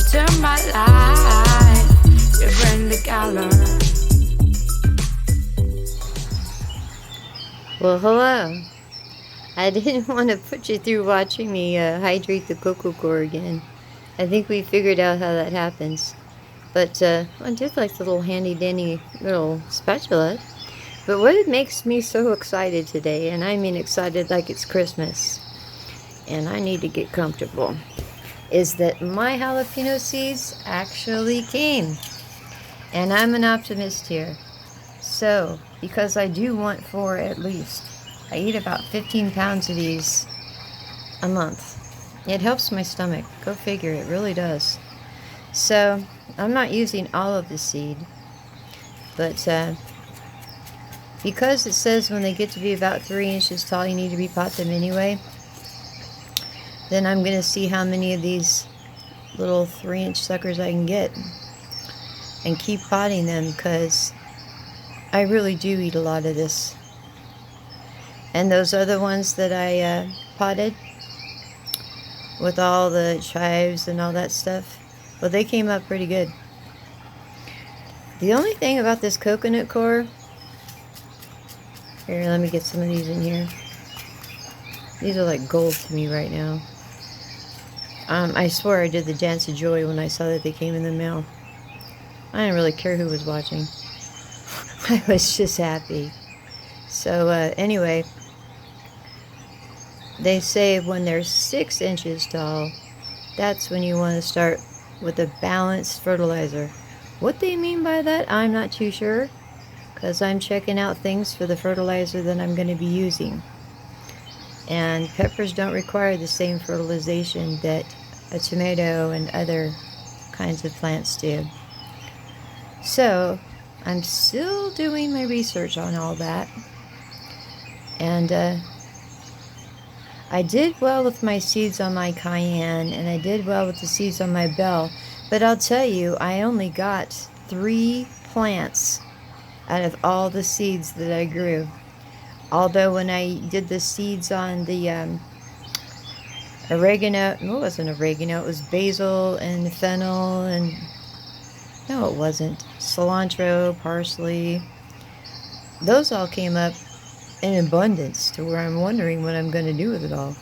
turn my life. You bring the color. Well, hello. I didn't want to put you through watching me hydrate the cocoa core again. I think we figured out how that happens. But I did like the little handy dandy little spatula. But what makes me so excited today, and I mean excited like it's Christmas, and I need to get comfortable, is that my jalapeno seeds actually came. And I'm an optimist here. So, because I do want 4 at least, I eat about 15 pounds of these a month. It helps my stomach. Go figure, it really does. So, I'm not using all of the seed, but because it says when they get to be about 3 inches tall, you need to repot them anyway, then I'm going to see how many of these little 3-inch suckers I can get and keep potting them, because I really do eat a lot of this. And those other ones that I potted with all the chives and all that stuff, well, they came up pretty good. The only thing about this coconut core, here, let me get some of these in here. These are like gold to me right now. I swear I did the dance of joy when I saw that they came in the mail. I didn't really care who was watching. I was just happy. So anyway, they say when they're 6 inches tall, that's when you want to start with a balanced fertilizer. What they mean by that, I'm not too sure, because I'm checking out things for the fertilizer that I'm going to be using. And peppers don't require the same fertilization that a tomato and other kinds of plants do. So I'm still doing my research on all that. And I did well with my seeds on my cayenne, and I did well with the seeds on my bell. But I'll tell you, I only got 3 plants out of all the seeds that I grew. Although when I did the seeds on the oregano, no, it wasn't oregano, it was basil and fennel and, no it wasn't, cilantro, parsley, those all came up in abundance to where I'm wondering what I'm going to do with it all.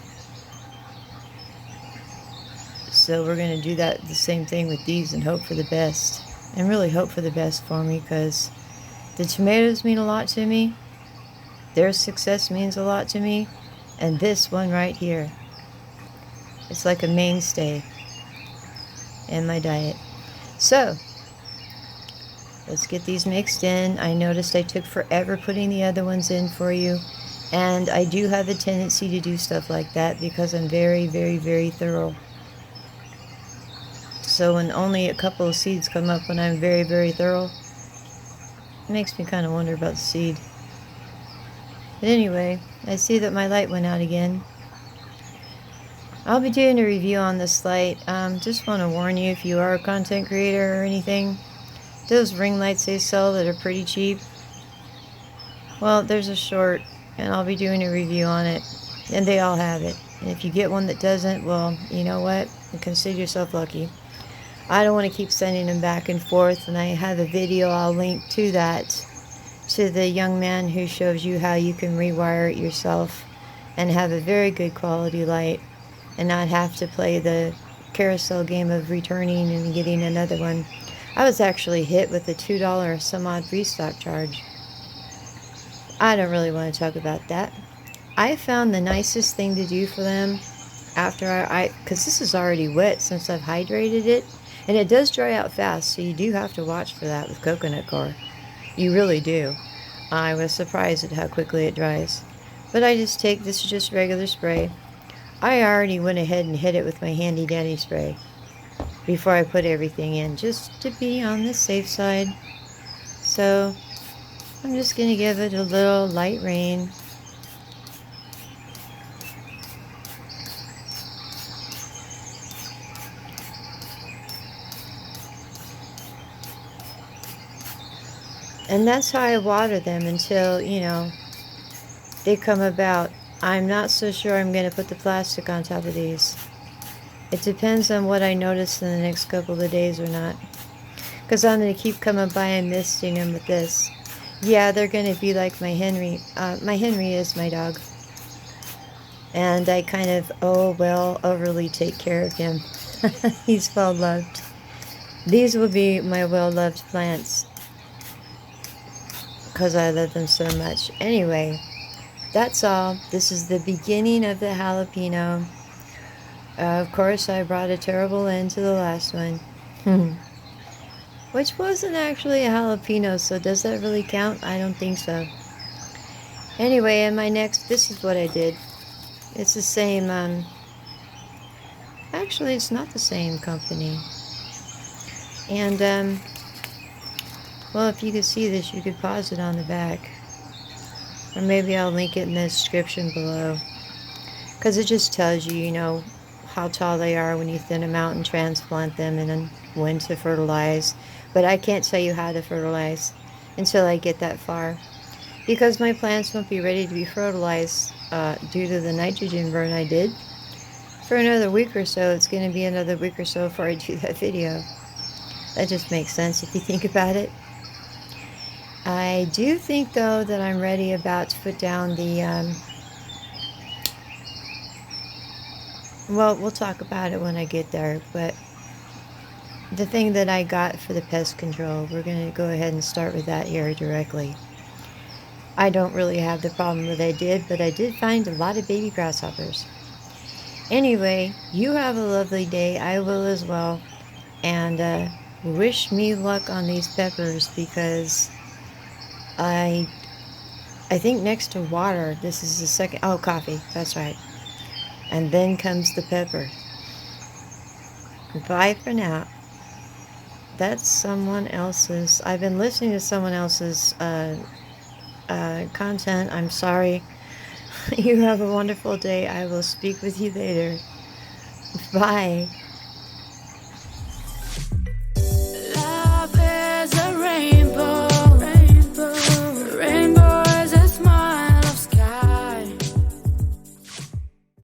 So we're going to do that, the same thing with these, and hope for the best. And really hope for the best for me, because the tomatoes mean a lot to me. Their success means a lot to me. And this one right here, it's like a mainstay in my diet. So, let's get these mixed in. I noticed I took forever putting the other ones in for you. And I do have a tendency to do stuff like that because I'm very, very, very thorough. So when only a couple of seeds come up when I'm very, very thorough, it makes me kind of wonder about the seed. But anyway, I see that my light went out again. I'll be doing a review on this light. Just want to warn you, if you are a content creator or anything, those ring lights they sell that are pretty cheap, well, there's a short, and I'll be doing a review on it, and they all have it. And if you get one that doesn't, well, you know what? Consider yourself lucky. I don't want to keep sending them back and forth, and I have a video I'll link to that, to the young man who shows you how you can rewire it yourself and have a very good quality light and not have to play the carousel game of returning and getting another one. I was actually hit with a $2 some odd restock charge. I don't really want to talk about that. I found the nicest thing to do for them after because this is already wet since I've hydrated it, and it does dry out fast, so you do have to watch for that with coconut core. You really do. I was surprised at how quickly it dries. But I just take, this is just regular spray. I already went ahead and hit it with my handy dandy spray before I put everything in, just to be on the safe side. So I'm just going to give it a little light rain. And that's how I water them until, you know, they come about. I'm not so sure I'm going to put the plastic on top of these. It depends on what I notice in the next couple of days or not. Because I'm going to keep coming by and misting them with this. Yeah, they're going to be like my Henry. My Henry is my dog. And I kind of, overly take care of him. He's well loved. These will be my well loved plants. Because I love them so much. Anyway, that's all. This is the beginning of the jalapeno. Of course, I brought a terrible end to the last one. Which wasn't actually a jalapeno, so does that really count? I don't think so. Anyway, in my next, this is what I did. It's the same, actually it's not the same company. And, well, if you could see this, you could pause it on the back. Or maybe I'll link it in the description below. Because it just tells you, you know, how tall they are when you thin them out and transplant them, and then when to fertilize. But I can't tell you how to fertilize until I get that far, because my plants won't be ready to be fertilized due to the nitrogen burn I did for another week or so. It's going to be another week or so before I do that video. That just makes sense if you think about it. I do think, though, that I'm ready about to put down the well, we'll talk about it when I get there, but the thing that I got for the pest control, we're going to go ahead and start with that here directly. I don't really have the problem that I did, but I did find a lot of baby grasshoppers. Anyway, you have a lovely day. I will as well. And wish me luck on these peppers, because I think next to water, this is the second, coffee, that's right. And then comes the pepper. Bye for now. That's someone else's. I've been listening to someone else's content. I'm sorry. You have a wonderful day. I will speak with you later. Bye.